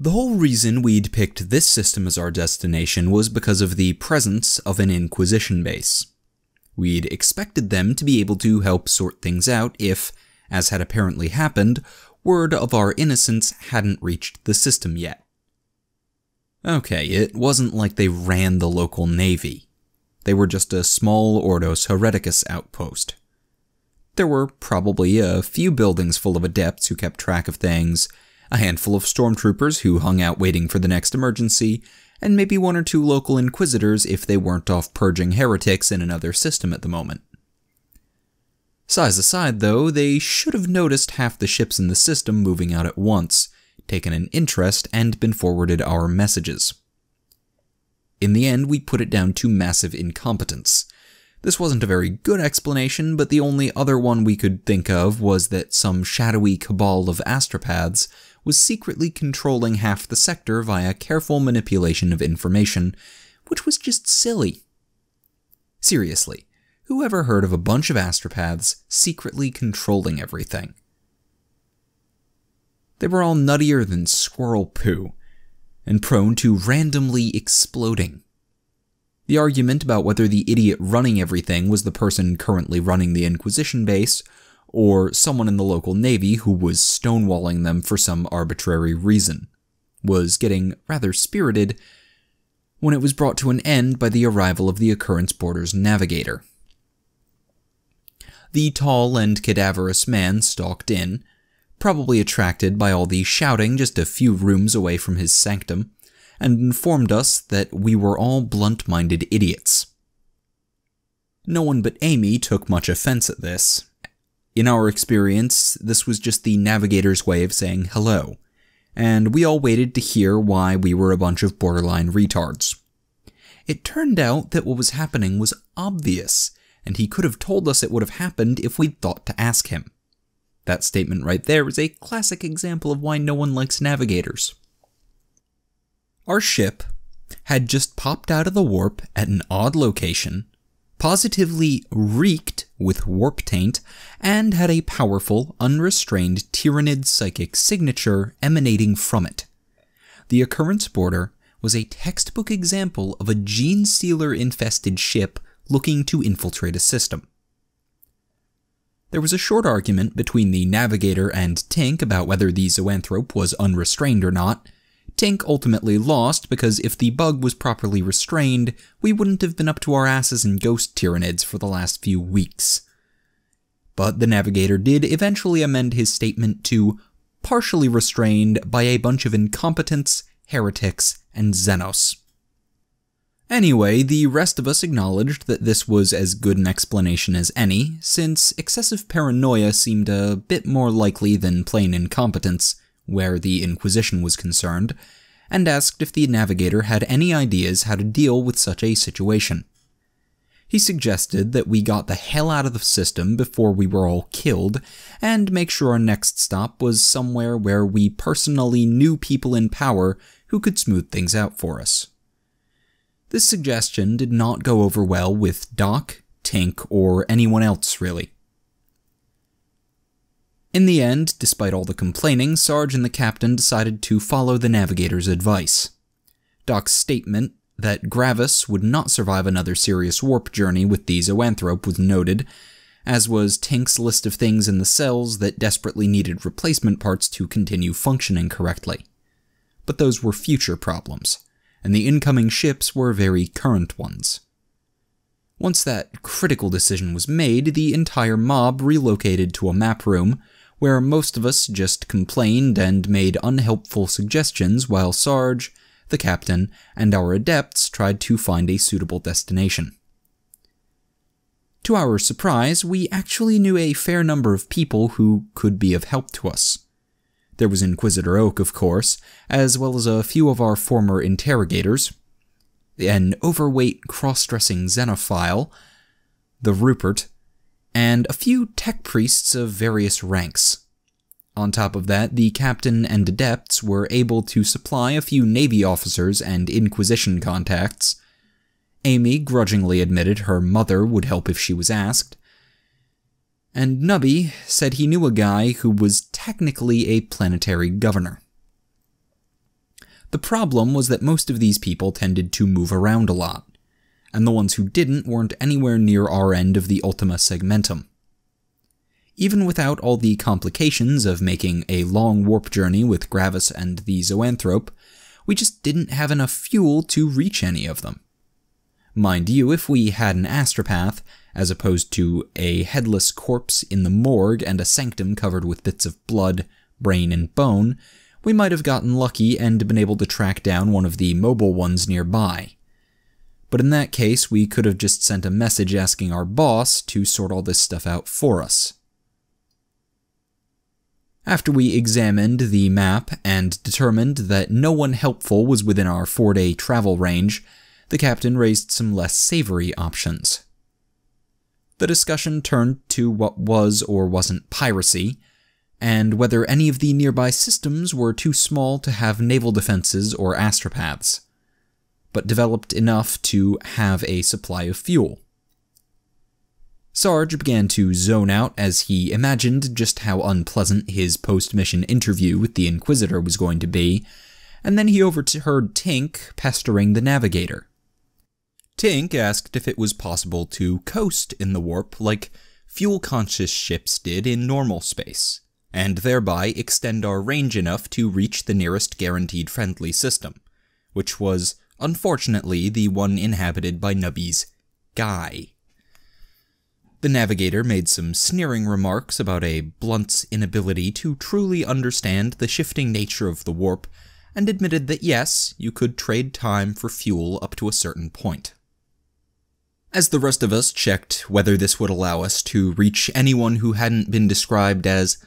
The whole reason we'd picked this system as our destination was because of the presence of an Inquisition base. We'd expected them to be able to help sort things out if, as had apparently happened, word of our innocence hadn't reached the system yet. Okay, it wasn't like they ran the local navy. They were just a small Ordos Hereticus outpost. There were probably a few buildings full of adepts who kept track of things, a handful of stormtroopers who hung out waiting for the next emergency, and maybe one or two local inquisitors if they weren't off purging heretics in another system at the moment. Size aside though, they should have noticed half the ships in the system moving out at once, taken an interest, and been forwarded our messages. In the end, we put it down to massive incompetence. This wasn't a very good explanation, but the only other one we could think of was that some shadowy cabal of astropaths was secretly controlling half the sector via careful manipulation of information, which was just silly. Seriously, who ever heard of a bunch of astropaths secretly controlling everything? They were all nuttier than squirrel poo, and prone to randomly exploding. The argument about whether the idiot running everything was the person currently running the Inquisition base, or someone in the local navy who was stonewalling them for some arbitrary reason, was getting rather spirited when it was brought to an end by the arrival of the Occurrence Border's navigator. The tall and cadaverous man stalked in, probably attracted by all the shouting just a few rooms away from his sanctum, and informed us that we were all blunt-minded idiots. No one but Amy took much offense at this. In our experience, this was just the navigator's way of saying hello, and we all waited to hear why we were a bunch of borderline retards. It turned out that what was happening was obvious, and he could have told us it would have happened if we'd thought to ask him. That statement right there is a classic example of why no one likes navigators. Our ship had just popped out of the warp at an odd location, positively reeked with warp taint, and had a powerful, unrestrained Tyranid psychic signature emanating from it. The Occurrence Border was a textbook example of a gene stealer-infested ship looking to infiltrate a system. There was a short argument between the navigator and Tink about whether the zoanthrope was unrestrained or not. Tink ultimately lost because if the bug was properly restrained, we wouldn't have been up to our asses in ghost Tyranids for the last few weeks. But the navigator did eventually amend his statement to partially restrained by a bunch of incompetents, heretics, and Xenos. Anyway, the rest of us acknowledged that this was as good an explanation as any, since excessive paranoia seemed a bit more likely than plain incompetence where the Inquisition was concerned, and asked if the navigator had any ideas how to deal with such a situation. He suggested that we got the hell out of the system before we were all killed, and make sure our next stop was somewhere where we personally knew people in power who could smooth things out for us. This suggestion did not go over well with Doc, Tink, or anyone else, really. In the end, despite all the complaining, Sarge and the captain decided to follow the navigator's advice. Doc's statement that Gravis would not survive another serious warp journey with the zoanthrope was noted, as was Tink's list of things in the cells that desperately needed replacement parts to continue functioning correctly. But those were future problems, and the incoming ships were very current ones. Once that critical decision was made, the entire mob relocated to a map room, where most of us just complained and made unhelpful suggestions while Sarge, the captain, and our adepts tried to find a suitable destination. To our surprise, we actually knew a fair number of people who could be of help to us. There was Inquisitor Oak, of course, as well as a few of our former interrogators, an overweight cross-dressing xenophile, the Rupert, and a few tech priests of various ranks. On top of that, the captain and adepts were able to supply a few Navy officers and Inquisition contacts. Amy grudgingly admitted her mother would help if she was asked. And Nubby said he knew a guy who was technically a planetary governor. The problem was that most of these people tended to move around a lot, and the ones who didn't weren't anywhere near our end of the Ultima Segmentum. Even without all the complications of making a long warp journey with Gravis and the Zoanthrope, we just didn't have enough fuel to reach any of them. Mind you, if we had an astropath, as opposed to a headless corpse in the morgue and a sanctum covered with bits of blood, brain, and bone, we might have gotten lucky and been able to track down one of the mobile ones nearby. But in that case, we could have just sent a message asking our boss to sort all this stuff out for us. After we examined the map and determined that no one helpful was within our 4-day travel range, the captain raised some less savory options. The discussion turned to what was or wasn't piracy, and whether any of the nearby systems were too small to have naval defenses or astropaths, but developed enough to have a supply of fuel. Sarge began to zone out as he imagined just how unpleasant his post-mission interview with the Inquisitor was going to be, and then he overheard Tink pestering the navigator. Tink asked if it was possible to coast in the warp like fuel-conscious ships did in normal space, and thereby extend our range enough to reach the nearest guaranteed friendly system, which was, unfortunately, the one inhabited by Nubby's Guy. The navigator made some sneering remarks about a blunt's inability to truly understand the shifting nature of the warp, and admitted that yes, you could trade time for fuel up to a certain point. As the rest of us checked whether this would allow us to reach anyone who hadn't been described as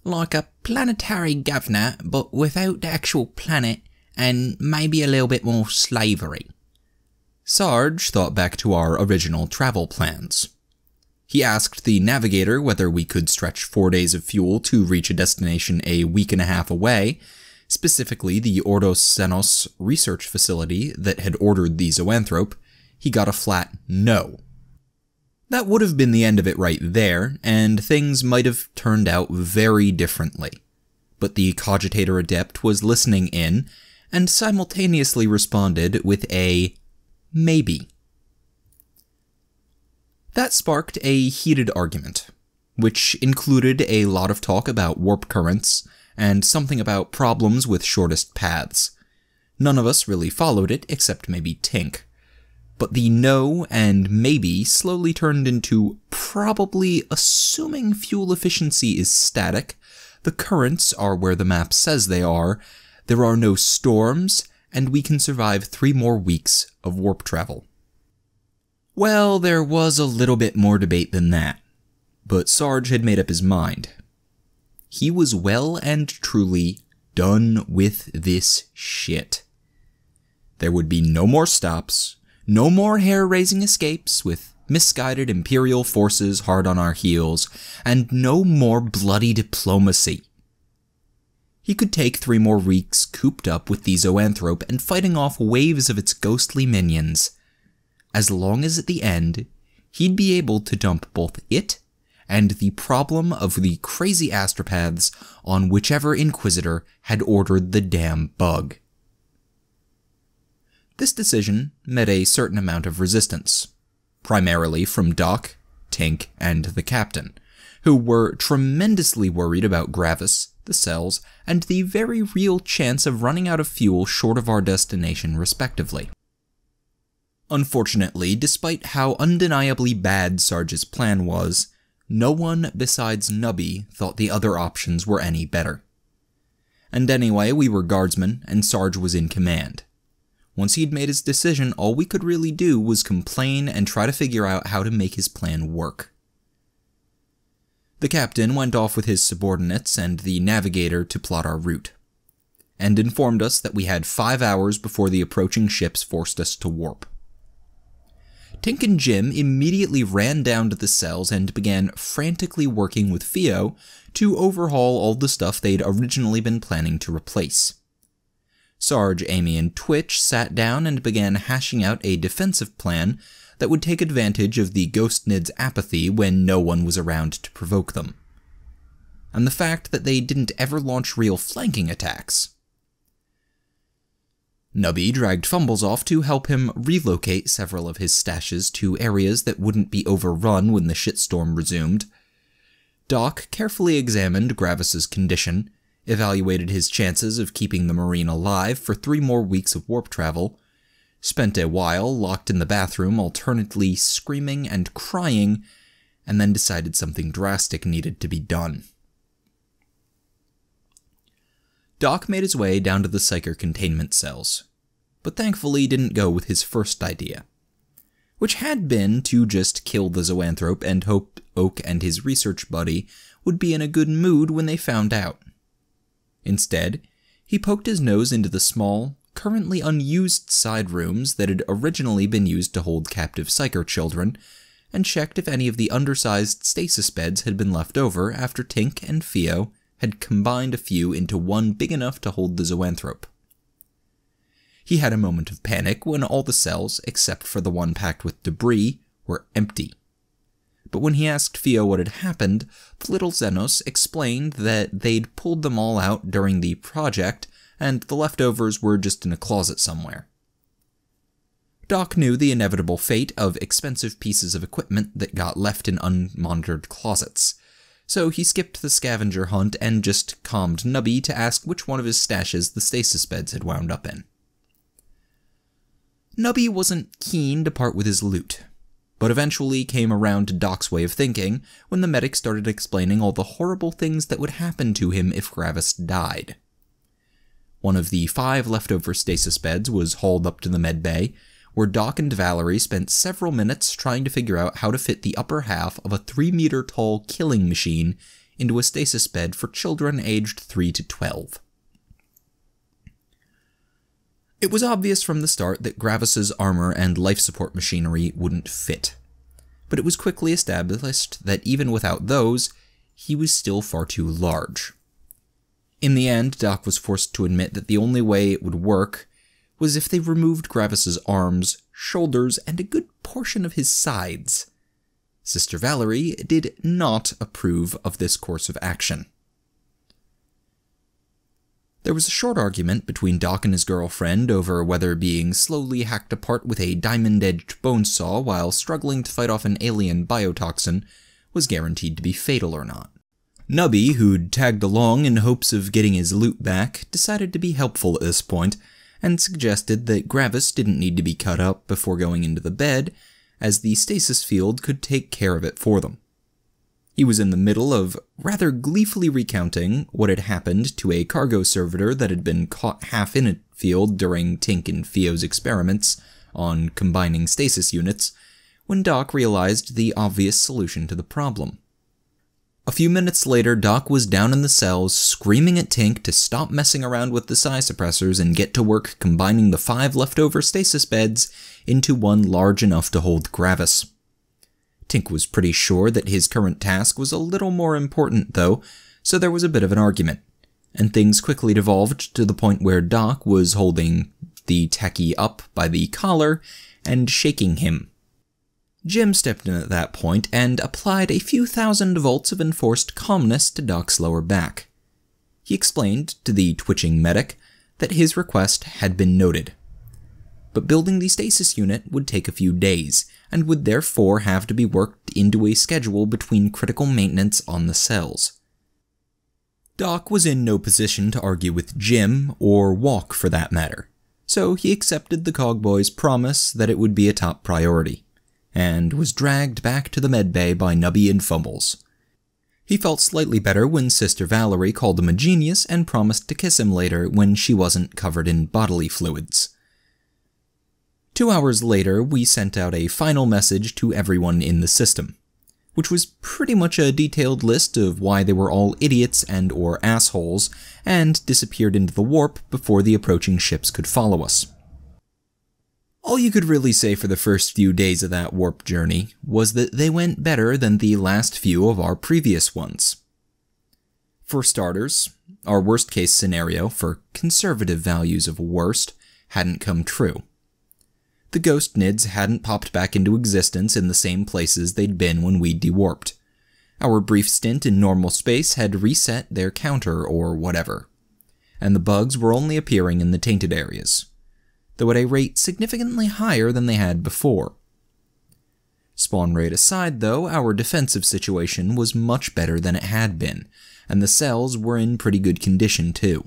like a planetary governor, but without the actual planet, and maybe a little bit more slavery, Sarge thought back to our original travel plans. He asked the navigator whether we could stretch 4 days of fuel to reach a destination a week and a half away, specifically the Ordos Xenos research facility that had ordered the Zoanthrope. He got a flat no. That would have been the end of it right there, and things might have turned out very differently. But the Cogitator Adept was listening in, and simultaneously responded with a maybe. That sparked a heated argument, which included a lot of talk about warp currents, and something about problems with shortest paths. None of us really followed it, except maybe Tink. But the no and maybe slowly turned into probably assuming fuel efficiency is static, the currents are where the map says they are, there are no storms, and we can survive 3 more weeks of warp travel. Well, there was a little bit more debate than that, but Sarge had made up his mind. He was well and truly done with this shit. There would be no more stops, no more hair-raising escapes with misguided Imperial forces hard on our heels, and no more bloody diplomacy. He could take 3 more weeks cooped up with the Zoanthrope and fighting off waves of its ghostly minions, as long as at the end, he'd be able to dump both it and the problem of the crazy astropaths on whichever Inquisitor had ordered the damn bug. This decision met a certain amount of resistance, primarily from Doc, Tink, and the Captain, who were tremendously worried about Gravis, the cells, and the very real chance of running out of fuel short of our destination respectively. Unfortunately, despite how undeniably bad Sarge's plan was, no one besides Nubby thought the other options were any better. And anyway, we were Guardsmen, and Sarge was in command. Once he'd made his decision, all we could really do was complain and try to figure out how to make his plan work. The captain went off with his subordinates and the navigator to plot our route, and informed us that we had 5 hours before the approaching ships forced us to warp. Tink and Jim immediately ran down to the cells and began frantically working with Theo to overhaul all the stuff they'd originally been planning to replace. Sarge, Amy, and Twitch sat down and began hashing out a defensive plan that would take advantage of the Ghost Nid's apathy when no one was around to provoke them, and the fact that they didn't ever launch real flanking attacks. Nubby dragged Fumbles off to help him relocate several of his stashes to areas that wouldn't be overrun when the shitstorm resumed. Doc carefully examined Gravis's condition, evaluated his chances of keeping the Marine alive for 3 more weeks of warp travel, spent a while locked in the bathroom alternately screaming and crying, and then decided something drastic needed to be done. Doc made his way down to the psyker containment cells, but thankfully didn't go with his first idea, which had been to just kill the zoanthrope and hoped Oak and his research buddy would be in a good mood when they found out. Instead, he poked his nose into the small, currently unused side rooms that had originally been used to hold captive psyker children, and checked if any of the undersized stasis beds had been left over after Tink and Theo had combined a few into one big enough to hold the zoanthrope. He had a moment of panic when all the cells, except for the one packed with debris, were empty. But when he asked Theo what had happened, the little Xenos explained that they'd pulled them all out during the project, and the leftovers were just in a closet somewhere. Doc knew the inevitable fate of expensive pieces of equipment that got left in unmonitored closets, so he skipped the scavenger hunt and just calmed Nubby to ask which one of his stashes the stasis beds had wound up in. Nubby wasn't keen to part with his loot, but eventually came around to Doc's way of thinking when the medic started explaining all the horrible things that would happen to him if Gravis died. One of the 5 leftover stasis beds was hauled up to the med bay, where Doc and Valerie spent several minutes trying to figure out how to fit the upper half of a 3-meter-tall killing machine into a stasis bed for children aged 3 to 12. It was obvious from the start that Gravis's armor and life support machinery wouldn't fit, but it was quickly established that even without those, he was still far too large. In the end, Doc was forced to admit that the only way it would work was if they removed Gravis's arms, shoulders, and a good portion of his sides. Sister Valerie did not approve of this course of action. There was a short argument between Doc and his girlfriend over whether being slowly hacked apart with a diamond-edged bone saw while struggling to fight off an alien biotoxin was guaranteed to be fatal or not. Nubby, who'd tagged along in hopes of getting his loot back, decided to be helpful at this point, and suggested that Gravis didn't need to be cut up before going into the bed, as the stasis field could take care of it for them. He was in the middle of rather gleefully recounting what had happened to a cargo servitor that had been caught half in a field during Tink and Theo's experiments on combining stasis units, when Doc realized the obvious solution to the problem. A few minutes later, Doc was down in the cells, screaming at Tink to stop messing around with the psi suppressors and get to work combining the 5 leftover stasis beds into one large enough to hold Gravis. Tink was pretty sure that his current task was a little more important, though, so there was a bit of an argument, and things quickly devolved to the point where Doc was holding the techie up by the collar and shaking him. Jim stepped in at that point and applied a few thousand volts of enforced calmness to Doc's lower back. He explained to the twitching medic that his request had been noted, but building the stasis unit would take a few days, and would therefore have to be worked into a schedule between critical maintenance on the cells. Doc was in no position to argue with Jim, or walk for that matter, so he accepted the Cogboy's promise that it would be a top priority, and was dragged back to the medbay by Nubby and Fumbles. He felt slightly better when Sister Valerie called him a genius and promised to kiss him later when she wasn't covered in bodily fluids. 2 hours later, we sent out a final message to everyone in the system, which was pretty much a detailed list of why they were all idiots and/or assholes, and disappeared into the warp before the approaching ships could follow us. All you could really say for the first few days of that warp journey was that they went better than the last few of our previous ones. For starters, our worst-case scenario, for conservative values of worst, hadn't come true. The ghost NIDs hadn't popped back into existence in the same places they'd been when we dewarped. Our brief stint in normal space had reset their counter or whatever, and the bugs were only appearing in the tainted areas. though at a rate significantly higher than they had before. Spawn rate aside, though, our defensive situation was much better than it had been, and the cells were in pretty good condition too.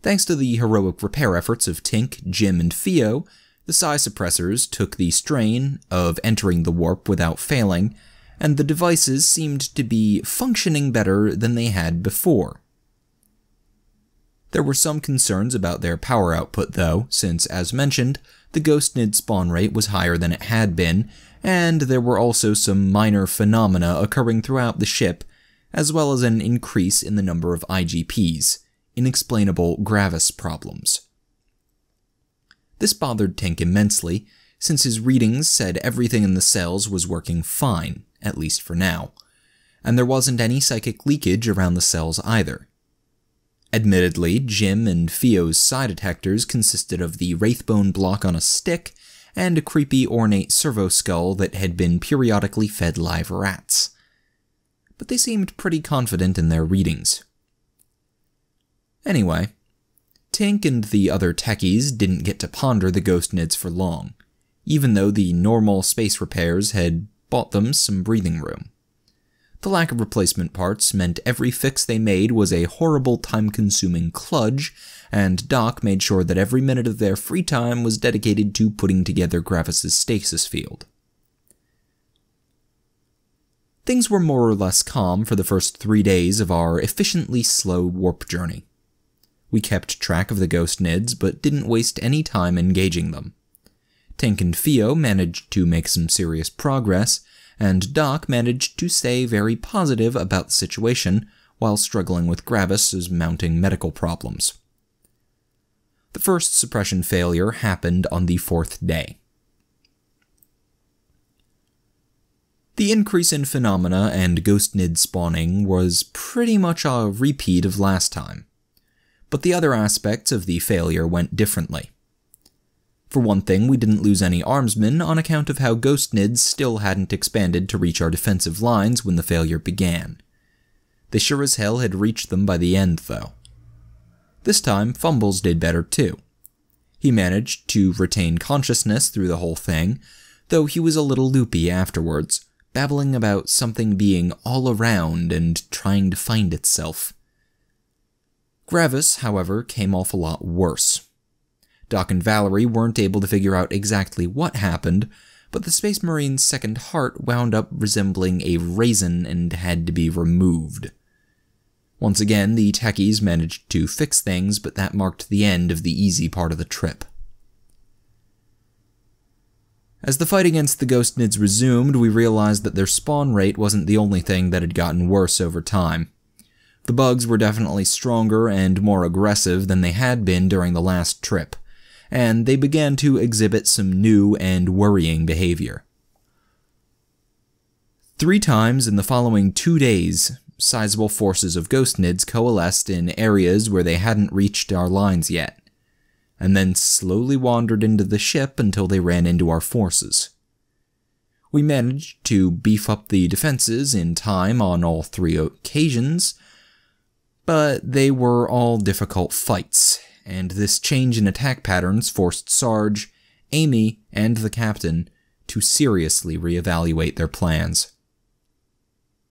Thanks to the heroic repair efforts of Tink, Jim, and Theo, the psi suppressors took the strain of entering the warp without failing, and the devices seemed to be functioning better than they had before. There were some concerns about their power output though, since, as mentioned, the Ghostnid spawn rate was higher than it had been, and there were also some minor phenomena occurring throughout the ship, as well as an increase in the number of IGPs, inexplainable Gravis problems. This bothered Tink immensely, since his readings said everything in the cells was working fine, at least for now, and there wasn't any psychic leakage around the cells either. Admittedly, Jim and Theo's psi detectors consisted of the Wraithbone block on a stick and a creepy ornate servo skull that had been periodically fed live rats. But they seemed pretty confident in their readings. Anyway, Tink and the other techies didn't get to ponder the Ghostnids for long, even though the normal space repairs had bought them some breathing room. The lack of replacement parts meant every fix they made was a horrible time-consuming kludge, and Doc made sure that every minute of their free time was dedicated to putting together Gravis' stasis field. Things were more or less calm for the first 3 days of our efficiently slow warp journey. We kept track of the Ghostnids, but didn't waste any time engaging them. Tink and Theo managed to make some serious progress, and Doc managed to stay very positive about the situation while struggling with Gravis' mounting medical problems. The first suppression failure happened on the 4th day. The increase in phenomena and Ghostnid spawning was pretty much a repeat of last time, but the other aspects of the failure went differently. For one thing, we didn't lose any armsmen on account of how Ghostnids still hadn't expanded to reach our defensive lines when the failure began. They sure as hell had reached them by the end, though. This time, Fumbles did better too. He managed to retain consciousness through the whole thing, though he was a little loopy afterwards, babbling about something being all around and trying to find itself. Gravis, however, came off a lot worse. Doc and Valerie weren't able to figure out exactly what happened, but the Space Marine's second heart wound up resembling a raisin and had to be removed. Once again, the techies managed to fix things, but that marked the end of the easy part of the trip. As the fight against the Ghostnids resumed, we realized that their spawn rate wasn't the only thing that had gotten worse over time. The bugs were definitely stronger and more aggressive than they had been during the last trip, and they began to exhibit some new and worrying behavior. 3 times in the following 2 days, sizable forces of Ghostnids coalesced in areas where they hadn't reached our lines yet, and then slowly wandered into the ship until they ran into our forces. We managed to beef up the defenses in time on all 3 occasions, but they were all difficult fights, and this change in attack patterns forced Sarge, Amy, and the captain to seriously reevaluate their plans.